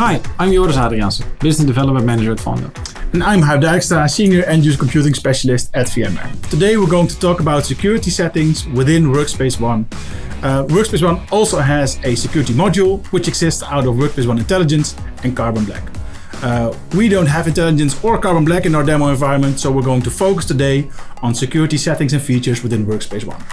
Hi, I'm Joris Adriaanse, Business Development Manager at Fondo. And I'm Huib Dijkstra, Senior End-User Computing Specialist at VMware. Today we're going to talk about security settings within Workspace ONE. Workspace ONE also has a security module which exists out of Workspace ONE Intelligence and Carbon Black. We don't have Intelligence or Carbon Black in our demo environment, so we're going to focus today on security settings and features within Workspace ONE.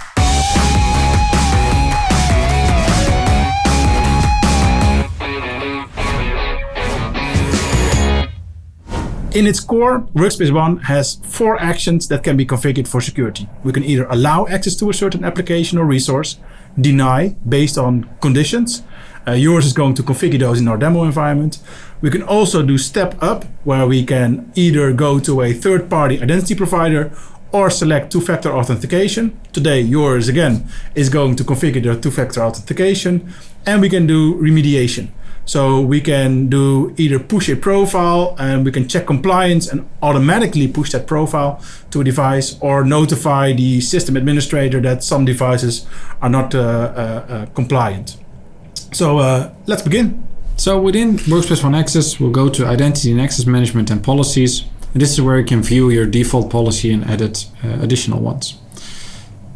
In its core, Workspace ONE has 4 actions that can be configured for security. We can either allow access to a certain application or resource, deny based on conditions. Yours is going to configure those in our demo environment. We can also do step up, where we can either go to a third-party identity provider or select two-factor authentication. Today, yours again is going to configure the two-factor authentication, and we can do remediation. So we can do either push a profile and we can check compliance and automatically push that profile to a device, or notify the system administrator that some devices are not compliant. So let's begin. So within Workspace ONE Access, we'll go to Identity and Access Management and Policies. And this is where you can view your default policy and edit additional ones.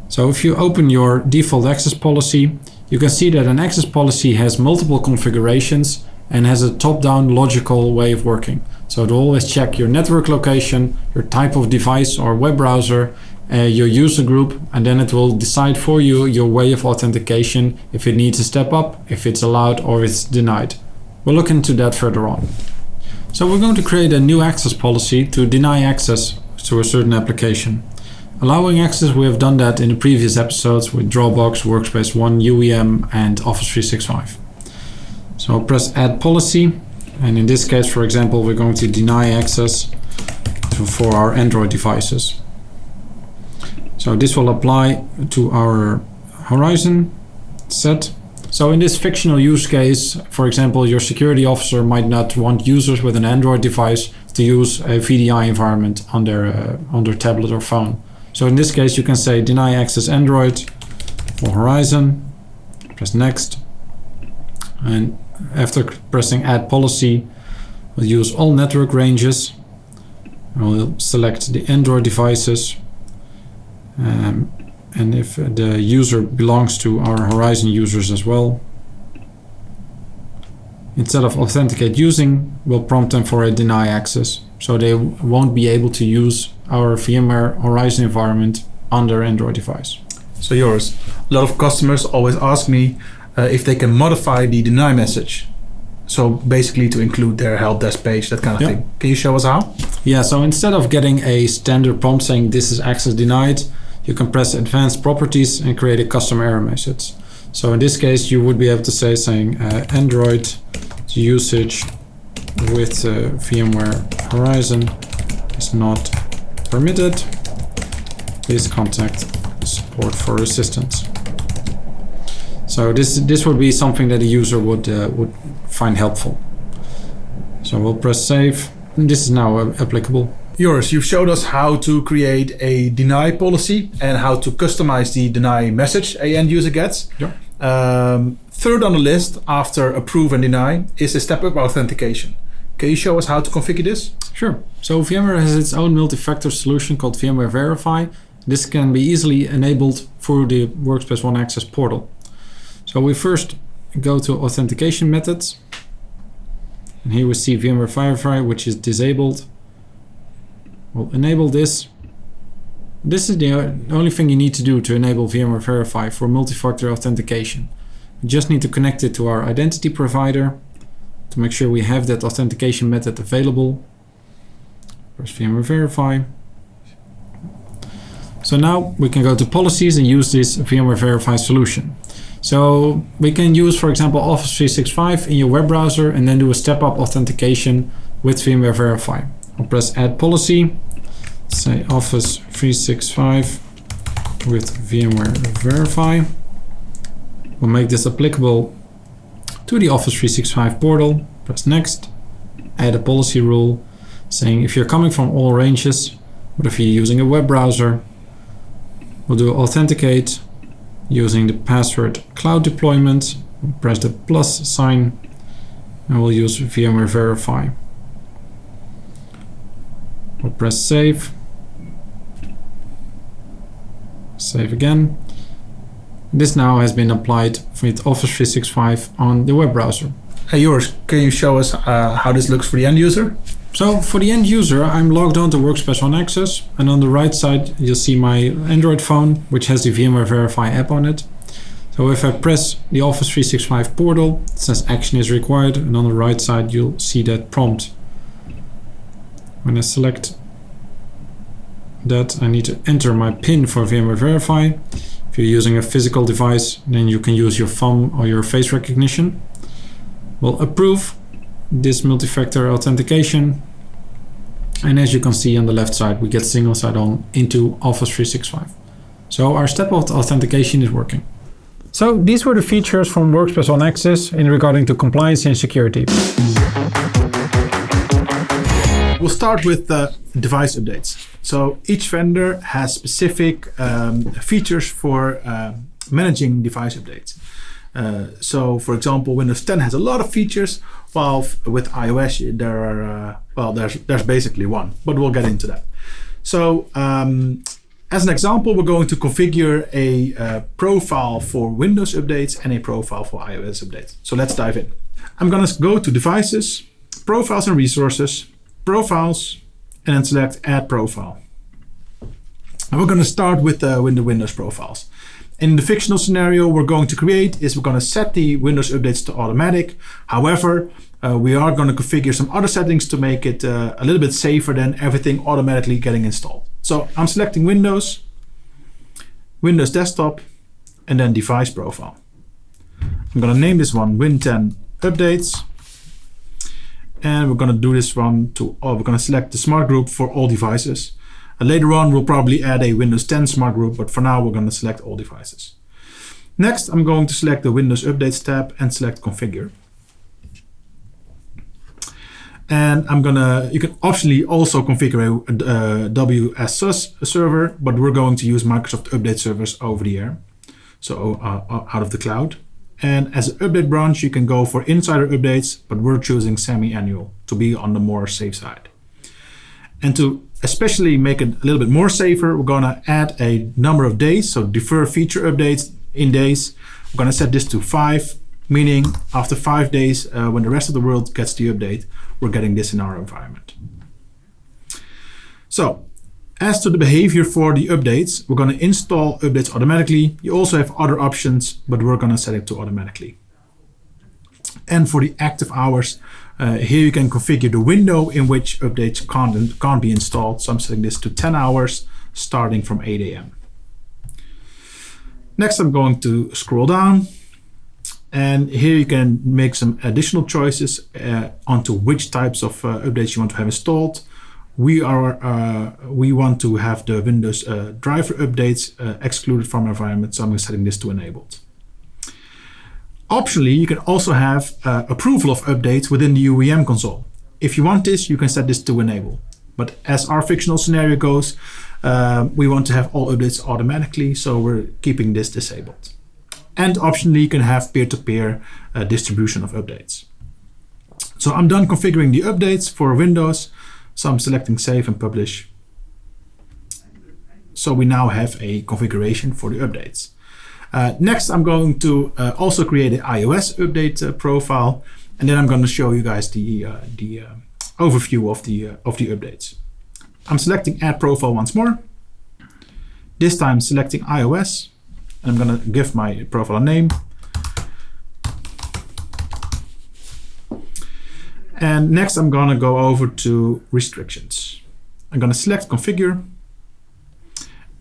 So if you open your default access policy, you can see that an access policy has multiple configurations and has a top-down logical way of working. So it will always check your network location, your type of device or web browser, your user group, and then it will decide for you your way of authentication, if it needs a step up, if it's allowed or it's denied. We'll look into that further on. So we're going to create a new access policy to deny access to a certain application. Allowing access, we have done that in the previous episodes with Dropbox, Workspace ONE UEM and Office 365. So I'll press Add Policy, and in this case, for example, we're going to deny access for our Android devices. So this will apply to our Horizon set. So in this fictional use case, for example, your security officer might not want users with an Android device to use a VDI environment on their tablet or phone. So in this case, you can say deny access Android for Horizon, press next. And after pressing add policy, we'll use all network ranges. We'll select the Android devices. And if the user belongs to our Horizon users as well, instead of authenticate using, we'll prompt them for a deny access. So they won't be able to use our VMware Horizon environment on their Android device. So yours, a lot of customers always ask me if they can modify the deny message. So basically to include their help desk page, that kind of thing. Can you show us how? Yeah, so instead of getting a standard prompt saying this is access denied, you can press advanced properties and create a custom error message. So in this case, you would be able to say Android usage with VMware Horizon is not permitted. Please contact support for assistance. So this would be something that a user would find helpful. So we'll press save. And this is now applicable. Joris, you've showed us how to create a deny policy and how to customize the deny message a end user gets. Yeah. Third on the list after approve and deny is a step-up authentication. Can you show us how to configure this? Sure. So VMware has its own multi-factor solution called VMware Verify. This can be easily enabled through the Workspace ONE Access portal. So we first go to authentication methods. And here we see VMware Verify, which is disabled. We'll enable this. This is the only thing you need to do to enable VMware Verify for multi-factor authentication. You just need to connect it to our identity provider to make sure we have that authentication method available. Press VMware Verify. So now we can go to policies and use this VMware Verify solution. So we can use, for example, Office 365 in your web browser and then do a step-up authentication with VMware Verify. I'll press add policy, say Office 365 with VMware Verify. We'll make this applicable to the Office 365 portal. Press next, add a policy rule saying if you're coming from all ranges, but if you're using a web browser, we'll do authenticate using the password cloud deployment. Press the plus sign and we'll use VMware Verify. We'll press save. Save again. This now has been applied with Office 365 on the web browser. Hey Joris, can you show us how this looks for the end user? So for the end user, I'm logged on to Workspace ONE Access, and on the right side you'll see my Android phone, which has the VMware Verify app on it. So if I press the Office 365 portal, it says action is required, and on the right side you'll see that prompt. When I select that, I need to enter my PIN for VMware Verify. If you're using a physical device, then you can use your thumb or your face recognition. We'll approve this multi-factor authentication, and as you can see on the left side, we get single sign-on into Office 365. So our step-out authentication is working. So these were the features from Workspace ONE Access in regarding to compliance and security. We'll start with device updates. So each vendor has specific features for managing device updates. So for example, Windows 10 has a lot of features, while with iOS there are there's basically one, but we'll get into that. So as an example, we're going to configure a profile for Windows updates and a profile for iOS updates. So let's dive in. I'm going to go to Devices, Profiles and Resources, Profiles, and then select Add Profile. And we're going to start with the Windows profiles. In the fictional scenario we're going to create is we're going to set the Windows updates to automatic. However, we are going to configure some other settings to make it a little bit safer than everything automatically getting installed. So I'm selecting Windows, Windows Desktop, and then Device Profile. I'm going to name this one Win 10 Updates. And we're going to do this one we're going to select the smart group for all devices. Later on, we'll probably add a Windows 10 smart group, but for now, we're going to select all devices. Next, I'm going to select the Windows Updates tab and select Configure. And you can optionally also configure a WSUS server, but we're going to use Microsoft Update servers over the air, so out of the cloud. And as an update branch, you can go for insider updates, but we're choosing semi-annual to be on the more safe side. And to especially make it a little bit more safer, we're going to add a number of days, so defer feature updates in days. We're going to set this to 5, meaning after 5 days, when the rest of the world gets the update, we're getting this in our environment. So, as to the behavior for the updates, we're going to install updates automatically. You also have other options, but we're going to set it to automatically. And for the active hours, here you can configure the window in which updates can't be installed. So I'm setting this to 10 hours starting from 8 a.m. Next, I'm going to scroll down, and here you can make some additional choices onto which types of updates you want to have installed. We want to have the Windows driver updates excluded from our environment, so I'm setting this to enabled. Optionally, you can also have approval of updates within the UEM console. If you want this, you can set this to enable. But as our fictional scenario goes, we want to have all updates automatically, so we're keeping this disabled. And optionally, you can have peer-to-peer distribution of updates. So I'm done configuring the updates for Windows. So I'm selecting Save and Publish. So we now have a configuration for the updates. Next, I'm going to also create an iOS update profile, and then I'm going to show you guys the overview of the updates. I'm selecting Add Profile once more. This time selecting iOS, and I'm going to give my profile a name. And next, I'm going to go over to Restrictions. I'm going to select Configure.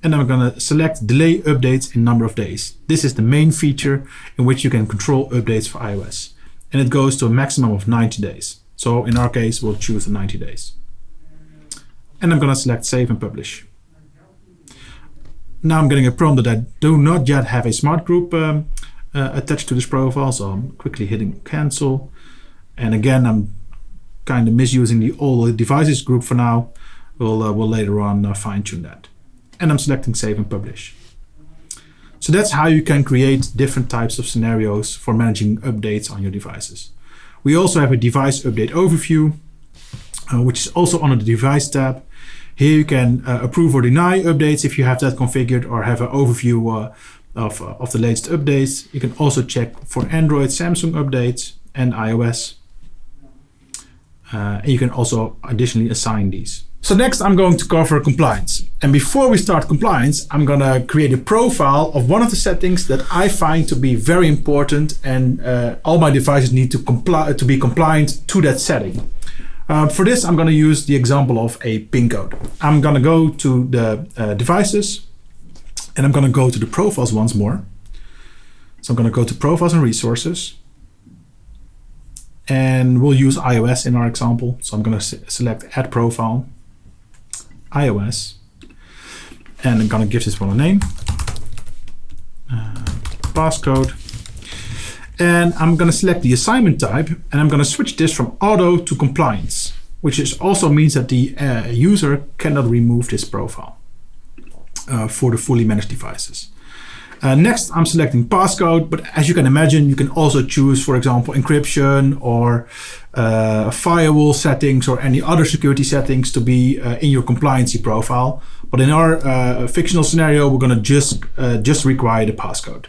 And I'm going to select Delay Updates in number of days. This is the main feature in which you can control updates for iOS. And it goes to a maximum of 90 days. So in our case, we'll choose the 90 days. And I'm going to select Save and Publish. Now I'm getting a prompt that I do not yet have a smart group attached to this profile. So I'm quickly hitting Cancel. And again, I'm kind of misusing the all devices group for now. We'll later on fine-tune that. And I'm selecting Save and Publish. So that's how you can create different types of scenarios for managing updates on your devices. We also have a device update overview, which is also under the device tab. Here you can approve or deny updates if you have that configured, or have an overview of the latest updates. You can also check for Android, Samsung updates and iOS. And you can also additionally assign these. So next I'm going to cover compliance. And before we start compliance, I'm gonna create a profile of one of the settings that I find to be very important, and all my devices need to be compliant to that setting. For this, I'm gonna use the example of a PIN code. I'm gonna go to the devices, and I'm gonna go to the profiles once more. So I'm gonna go to profiles and resources. And we'll use iOS in our example. So I'm gonna select add profile, iOS. And I'm gonna give this one a name, passcode. And I'm gonna select the assignment type, and I'm gonna switch this from auto to compliance, which also means that the user cannot remove this profile for the fully managed devices. Next, I'm selecting passcode, but as you can imagine, you can also choose, for example, encryption or firewall settings or any other security settings to be in your compliancy profile. But in our fictional scenario, we're going to just require the passcode.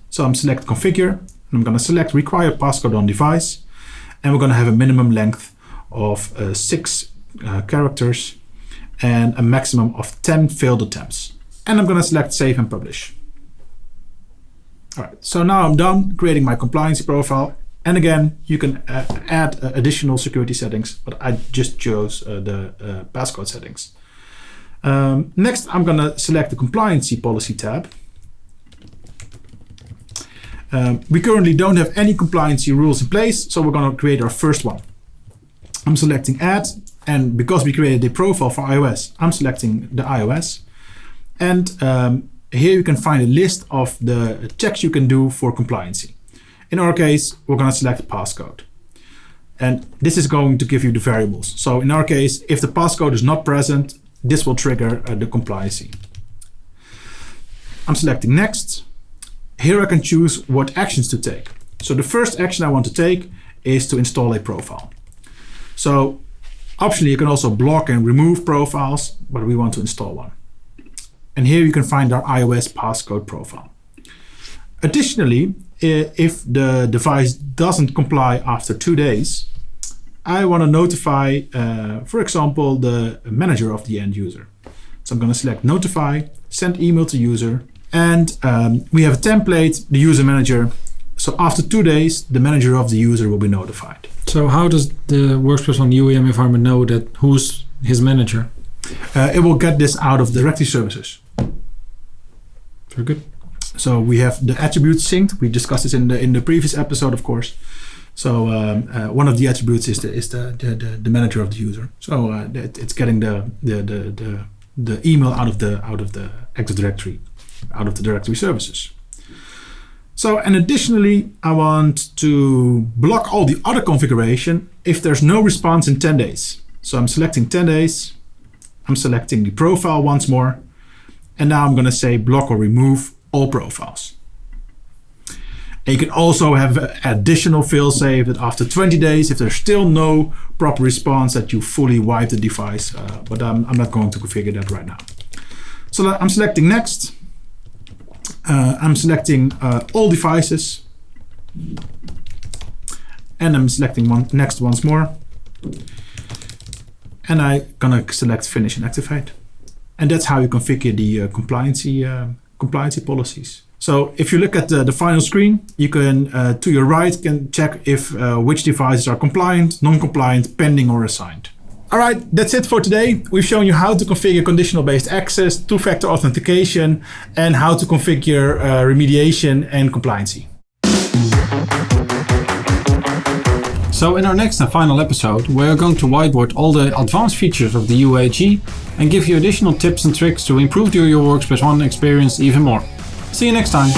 So I'm select configure, and I'm going to select require passcode on device, and we're going to have a minimum length of 6 characters and a maximum of 10 failed attempts. And I'm going to select save and publish. All right, so now I'm done creating my compliance profile. And again, you can add additional security settings, but I just chose the passcode settings. Next, I'm gonna select the compliancy policy tab. We currently don't have any compliancy rules in place, so we're gonna create our first one. I'm selecting add, and because we created a profile for iOS, I'm selecting the iOS. And here you can find a list of the checks you can do for compliancy. In our case, we're going to select passcode. And this is going to give you the variables. So in our case, if the passcode is not present, this will trigger the compliancy. I'm selecting next. Here I can choose what actions to take. So the first action I want to take is to install a profile. So optionally, you can also block and remove profiles, but we want to install one. And here you can find our iOS passcode profile. Additionally, if the device doesn't comply after 2 days, I want to notify, for example, the manager of the end user. So I'm going to select notify, send email to user, and we have a template, the user manager. So after 2 days, the manager of the user will be notified. So how does the Workspace ONE UEM environment know that who's his manager? It will get this out of directory services. Very good. So we have the attributes synced. We discussed this in the previous episode, of course. So one of the attributes is the manager of the user. So it's getting the email out of the Active Directory, out of the directory services. So, and additionally, I want to block all the other configuration if there's no response in 10 days. So I'm selecting 10 days. I'm selecting the profile once more. And now I'm going to say block or remove all profiles. And you can also have additional failsafe that after 20 days, if there's still no proper response, that you fully wipe the device. But I'm not going to configure that right now. So I'm selecting next. I'm selecting all devices. And I'm selecting next once more. And I'm gonna select finish and activate. And that's how you configure the compliancy policies. So if you look at the final screen, you can, to your right, can check if which devices are compliant, non-compliant, pending or assigned. All right, that's it for today. We've shown you how to configure conditional-based access, two-factor authentication, and how to configure remediation and compliancy. So in our next and final episode, we are going to whiteboard all the advanced features of the UAG and give you additional tips and tricks to improve your Workspace ONE experience even more. See you next time.